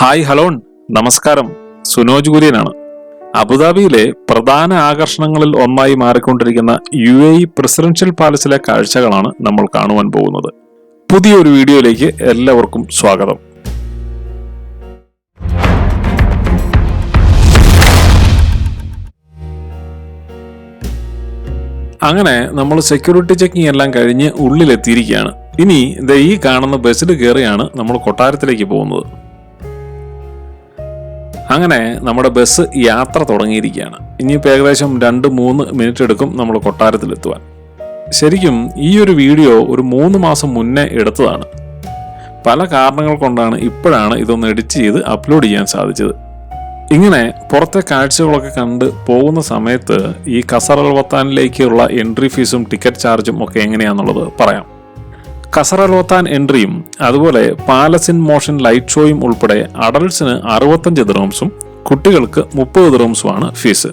Hi hello നമസ്കാരം. സുനോജ് കുര്യനാണ്. അബുദാബിയിലെ പ്രധാന ആകർഷണങ്ങളിൽ ഒന്നായി മാറിക്കൊണ്ടിരിക്കുന്ന UAE പ്രസിഡൻഷ്യൽ പാലസിലെ കാഴ്ചകളാണ് നമ്മൾ കാണുവാൻ പോകുന്നത്. പുതിയൊരു വീഡിയോയിലേക്ക് എല്ലാവർക്കും സ്വാഗതം. അങ്ങനെ നമ്മൾ സെക്യൂരിറ്റി ചെക്കിംഗ് എല്ലാം കഴിഞ്ഞ് ഉള്ളിലെത്തിയിരിക്കുകയാണ്. ഇനി ഈ കാണുന്ന ബസ്സിൽ കയറിയാണ് നമ്മൾ കൊട്ടാരത്തിലേക്ക് പോകുന്നത്. അങ്ങനെ നമ്മുടെ ബസ് യാത്ര തുടങ്ങിയിരിക്കുകയാണ്. ഇനിയിപ്പോൾ ഏകദേശം 2-3 മിനിറ്റ് എടുക്കും നമ്മൾ കൊട്ടാരത്തിലെത്തുവാൻ. ശരിക്കും ഈ ഒരു വീഡിയോ ഒരു 3 മാസം മുന്നേ എടുത്തതാണ്. പല കാരണങ്ങൾ കൊണ്ടാണ് ഇപ്പോഴാണ് ഇതൊന്ന് എഡിറ്റ് ചെയ്ത് അപ്ലോഡ് ചെയ്യാൻ സാധിച്ചത്. ഇങ്ങനെ പുറത്തെ കാഴ്ചകളൊക്കെ കണ്ട് പോകുന്ന സമയത്ത് ഈ ഖസർ അൽ വത്താനിലേക്കുള്ള എൻട്രി ഫീസും ടിക്കറ്റ് ചാർജും ഒക്കെ എങ്ങനെയാണെന്നുള്ളത് പറയാം. ഖസർ അൽ വത്താൻ എൻട്രിയും അതുപോലെ പാലസ് ഇൻ മോഷൻ ലൈറ്റ് ഷോയും ഉൾപ്പെടെ അഡൾട്ട്സിന് 65 ദിർഹംസും കുട്ടികൾക്ക് 30 ദിർഹംസുമാണ് ഫീസ്.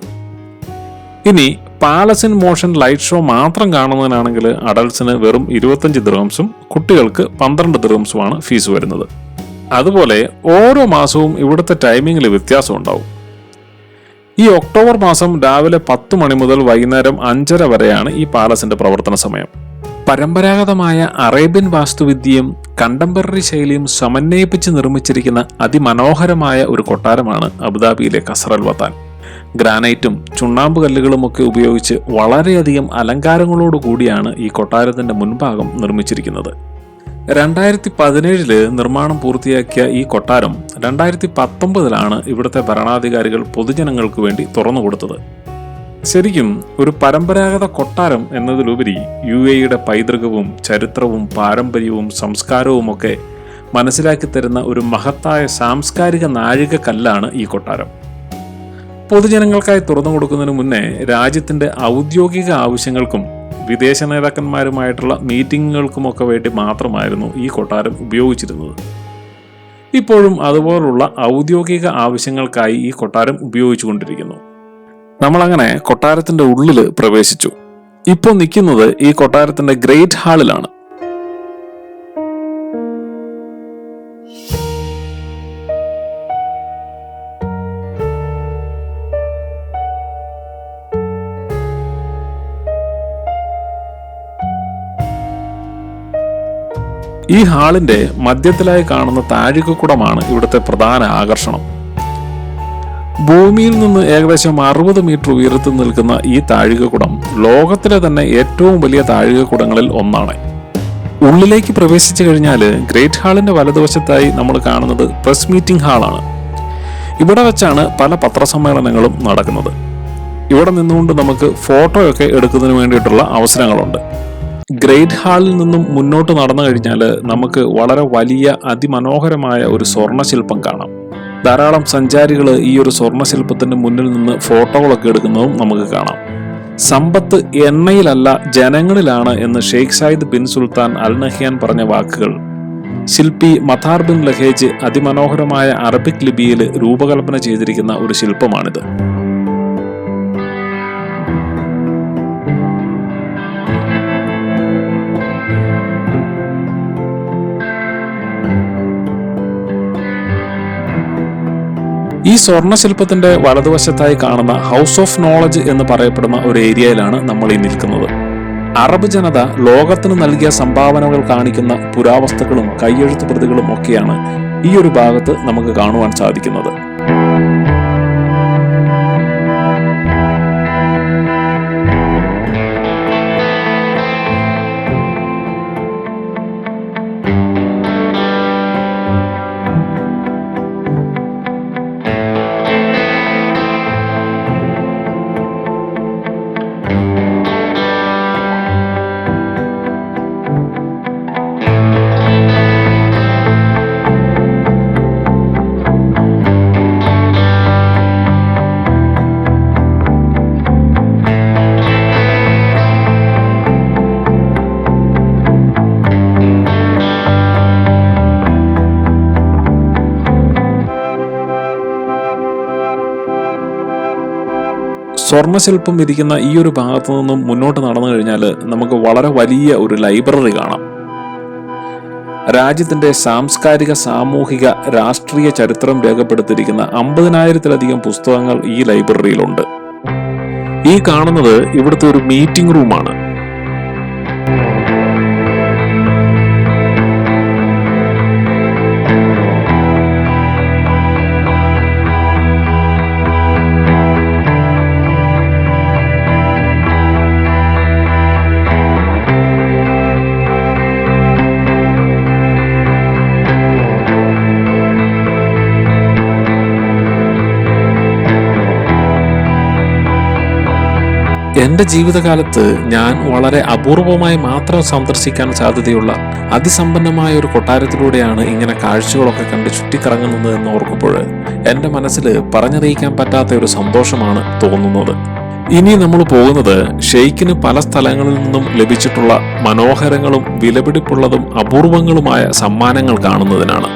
ഇനി palace in motion light show മാത്രം കാണുന്നതിനാണെങ്കിൽ അഡൾട്ട്സിന് വെറും 25 ദിർഹംസും കുട്ടികൾക്ക് 12 ദിർഹംസുമാണ് ഫീസ് വരുന്നത്. അതുപോലെ ഓരോ മാസവും ഇവിടുത്തെ ടൈമിങ്ങിൽ വ്യത്യാസം ഉണ്ടാവും. ഈ ഒക്ടോബർ മാസം രാവിലെ 10 മണി മുതൽ വൈകുന്നേരം 5:30 വരെയാണ് ഈ പാലസിന്റെ പ്രവർത്തന സമയം. പരമ്പരാഗതമായ അറേബ്യൻ വാസ്തുവിദ്യയും കണ്ടംപററി ശൈലിയും സമന്വയിപ്പിച്ച് നിർമ്മിച്ചിരിക്കുന്ന അതിമനോഹരമായ ഒരു കൊട്ടാരമാണ് അബുദാബിയിലെ ഖസർ അൽ വത്താൻ. ഗ്രാനൈറ്റും ചുണ്ണാമ്പ് കല്ലുകളുമൊക്കെ ഉപയോഗിച്ച് വളരെയധികം അലങ്കാരങ്ങളോടുകൂടിയാണ് ഈ കൊട്ടാരത്തിന്റെ മുൻഭാഗം നിർമ്മിച്ചിരിക്കുന്നത്. 2017 നിർമ്മാണം പൂർത്തിയാക്കിയ ഈ കൊട്ടാരം 2019 ഇവിടുത്തെ ഭരണാധികാരികൾ പൊതുജനങ്ങൾക്ക് വേണ്ടി തുറന്നുകൊടുത്തത്. ശരിക്കും ഒരു പരമ്പരാഗത കൊട്ടാരം എന്നതിലുപരി UAEയുടെ പൈതൃകവും ചരിത്രവും പാരമ്പര്യവും സംസ്കാരവും ഒക്കെ മനസ്സിലാക്കി തരുന്ന ഒരു മഹത്തായ സാംസ്കാരിക നാഴികക്കല്ലാണ് ഈ കൊട്ടാരം. പൊതുജനങ്ങൾക്കായി തുറന്നു കൊടുക്കുന്നതിന് മുന്നേ രാജ്യത്തിന്റെ ഔദ്യോഗിക ആവശ്യങ്ങൾക്കും വിദേശ നേതാക്കന്മാരുമായിട്ടുള്ള മീറ്റിങ്ങുകൾക്കുമൊക്കെ വേണ്ടി മാത്രമായിരുന്നു ഈ കൊട്ടാരം ഉപയോഗിച്ചിരുന്നത്. ഇപ്പോഴും അതുപോലുള്ള ഔദ്യോഗിക ആവശ്യങ്ങൾക്കായി ഈ കൊട്ടാരം ഉപയോഗിച്ചുകൊണ്ടിരിക്കുന്നു. നമ്മളങ്ങനെ കൊട്ടാരത്തിന്റെ ഉള്ളിൽ പ്രവേശിച്ചു. ഇപ്പോൾ നിൽക്കുന്നത് ഈ കൊട്ടാരത്തിന്റെ ഗ്രേറ്റ് ഹാളിലാണ്. ഈ ഹാളിന്റെ മധ്യത്തിലായി കാണുന്ന താഴികക്കുടമാണ് ഇവിടുത്തെ പ്രധാന ആകർഷണം. ഭൂമിയിൽ നിന്ന് ഏകദേശം 60 മീറ്റർ ഉയരത്തിൽ നിൽക്കുന്ന ഈ താഴികക്കുടം ലോകത്തിലെ തന്നെ ഏറ്റവും വലിയ താഴികക്കുടങ്ങളിൽ ഒന്നാണ്. ഉള്ളിലേക്ക് പ്രവേശിച്ചു കഴിഞ്ഞാൽ ഗ്രേറ്റ് ഹാളിന്റെ വലതുവശത്തായി നമ്മൾ കാണുന്നത് പ്രസ് മീറ്റിംഗ് ഹാളാണ്. ഇവിടെ വെച്ചാണ് പല പത്രസമ്മേളനങ്ങളും നടക്കുന്നത്. ഇവിടെ നിന്നുകൊണ്ട് നമുക്ക് ഫോട്ടോയൊക്കെ എടുക്കുന്നതിന് വേണ്ടിയിട്ടുള്ള അവസരങ്ങളുണ്ട്. ഗ്രേറ്റ് ഹാളിൽ നിന്നും മുന്നോട്ട് നടന്നു കഴിഞ്ഞാൽ നമുക്ക് വളരെ വലിയ അതിമനോഹരമായ ഒരു സ്വർണ്ണശില്പം കാണാം. ധാരാളം സഞ്ചാരികൾ ഈ ഒരു സ്വർണ്ണശില്പത്തിന്റെ മുന്നിൽ നിന്ന് ഫോട്ടോകളൊക്കെ എടുക്കുന്നതും നമുക്ക് കാണാം. സമ്പത്ത് എണ്ണയിലല്ല ജനങ്ങളിലാണ് എന്ന് Sheikh Zayed bin Sultan Al Nahyan പറഞ്ഞ വാക്കുകൾ ശില്പി മഥാർ ബിൻ ലഹേജ് അതിമനോഹരമായ അറബിക് ലിപിയിൽ രൂപകൽപ്പന ചെയ്തിരിക്കുന്ന ഒരു ശില്പമാണിത്. ഈ സ്വർണ്ണശില്പത്തിന്റെ വലതുവശത്തായി കാണുന്ന ഹൗസ് ഓഫ് നോളജ് എന്ന് പറയപ്പെടുന്ന ഒരു ഏരിയയിലാണ് നമ്മൾ ഈ നിൽക്കുന്നത്. അറബ് ജനത ലോകത്തിന് നൽകിയ സംഭാവനകൾ കാണിക്കുന്ന പുരാവസ്തുക്കളും കയ്യെഴുത്ത് പ്രതികളും ഒക്കെയാണ് ഈ ഒരു ഭാഗത്ത് നമുക്ക് കാണുവാൻ സാധിക്കുന്നത്. സ്വർണ്ണശില്പം ഇരിക്കുന്ന ഈ ഒരു ഭാഗത്തു നിന്നും മുന്നോട്ട് നടന്നു കഴിഞ്ഞാൽ നമുക്ക് വളരെ വലിയ ഒരു ലൈബ്രറി കാണാം. രാജ്യത്തിന്റെ സാംസ്കാരിക, സാമൂഹിക, രാഷ്ട്രീയ ചരിത്രം രേഖപ്പെടുത്തിയിരിക്കുന്ന 50,000-ലധികം പുസ്തകങ്ങൾ ഈ ലൈബ്രറിയിലുണ്ട്. ഈ കാണുന്നത് ഇവിടുത്തെ ഒരു മീറ്റിംഗ് റൂമാണ്. എന്റെ ജീവിതകാലത്ത് ഞാൻ വളരെ അപൂർവമായി മാത്രം സന്ദർശിക്കാൻ സാധ്യതയുള്ള അതിസമ്പന്നമായ ഒരു കൊട്ടാരത്തിലൂടെയാണ് ഇങ്ങനെ കാഴ്ചകളൊക്കെ കണ്ട് ചുറ്റിക്കറങ്ങുന്നത് എന്ന് ഓർക്കുമ്പോൾ എന്റെ മനസ്സിൽ പറഞ്ഞറിയിക്കാൻ പറ്റാത്ത ഒരു സന്തോഷമാണ് തോന്നുന്നത്. ഇനി നമ്മൾ പോകുന്നത് ഷെയ്ഖിന് പല സ്ഥലങ്ങളിൽ നിന്നും ലഭിച്ചിട്ടുള്ള മനോഹരങ്ങളും വിലപിടിപ്പുള്ളതും അപൂർവങ്ങളുമായ സമ്മാനങ്ങൾ കാണുന്നതിനാണ്.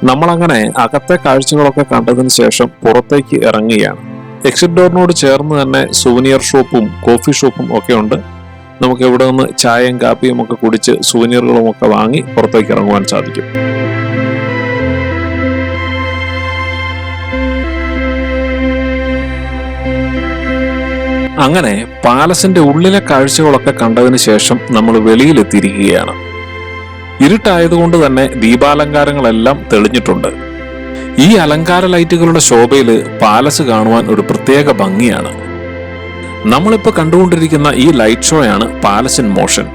നമ്മളങ്ങനെ അകത്തെ കാഴ്ചകളൊക്കെ കണ്ടതിന് ശേഷം പുറത്തേക്ക് ഇറങ്ങുകയാണ്. എക്സിറ്റ് ഡോറിനോട് ചേർന്ന് തന്നെ സുവനിയർ ഷോപ്പും കോഫി ഷോപ്പും ഒക്കെ ഉണ്ട്. നമുക്ക് ഇവിടെ നിന്ന് ചായയും കാപ്പിയും ഒക്കെ കുടിച്ച് സുവനിയറുകളും ഒക്കെ വാങ്ങി പുറത്തേക്ക് ഇറങ്ങുവാൻ സാധിക്കും. അങ്ങനെ പാലസിന്റെ ഉള്ളിലെ കാഴ്ചകളൊക്കെ കണ്ടതിന് ശേഷം നമ്മൾ വെളിയിലെത്തിയിരിക്കുകയാണ്. ഇരുട്ടായതുകൊണ്ട് തന്നെ ദീപാലങ്കാരങ്ങളെല്ലാം തെളിഞ്ഞിട്ടുണ്ട്. ഈ അലങ്കാര ലൈറ്റുകളുടെ ശോഭയിൽ പാലസ് കാണുവാൻ ഒരു പ്രത്യേക ഭംഗിയാണ്. നമ്മളിപ്പോൾ കണ്ടുകൊണ്ടിരിക്കുന്ന ഈ ലൈറ്റ് ഷോയാണ് പാലസ് ഇൻ മോഷൻ.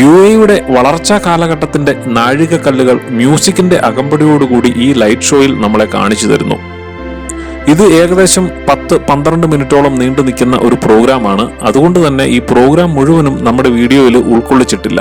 UAE-യുടെ വളർച്ചാ കാലഘട്ടത്തിന്റെ നാഴികക്കല്ലുകൾ മ്യൂസിക്കിന്റെ അകമ്പടിയോടുകൂടി ഈ ലൈറ്റ് ഷോയിൽ നമ്മളെ കാണിച്ചു തരുന്നു. ഇത് ഏകദേശം 10-12 മിനിറ്റോളം നീണ്ടു നിൽക്കുന്ന ഒരു പ്രോഗ്രാമാണ്. അതുകൊണ്ട് തന്നെ ഈ പ്രോഗ്രാം മുഴുവനും നമ്മുടെ വീഡിയോയിൽ ഉൾക്കൊള്ളിച്ചിട്ടില്ല.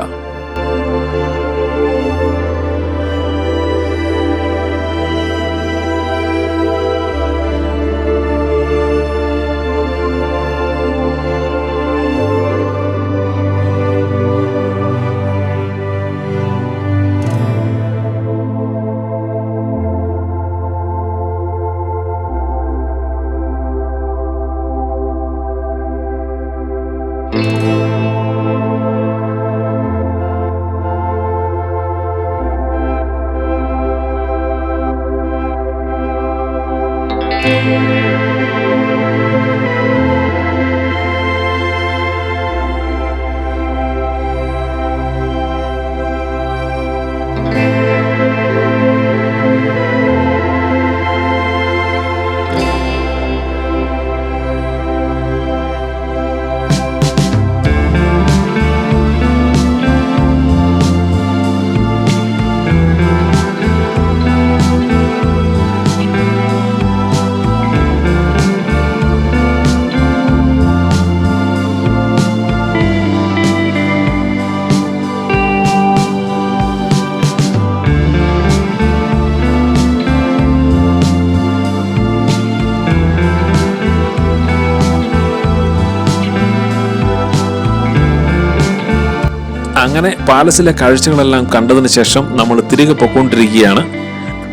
അങ്ങനെ പാലസിലെ കാഴ്ചകളെല്ലാം കണ്ടതിന് ശേഷം നമ്മൾ തിരികെ പൊയ്ക്കൊണ്ടിരിക്കുകയാണ്.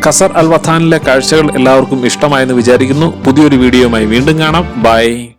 ഖസർ അൽ വഥാനിലെ കാഴ്ചകൾ എല്ലാവർക്കും ഇഷ്ടമായെന്ന് വിചാരിക്കുന്നു. പുതിയൊരു വീഡിയോയുമായി വീണ്ടും കാണാം. ബൈ.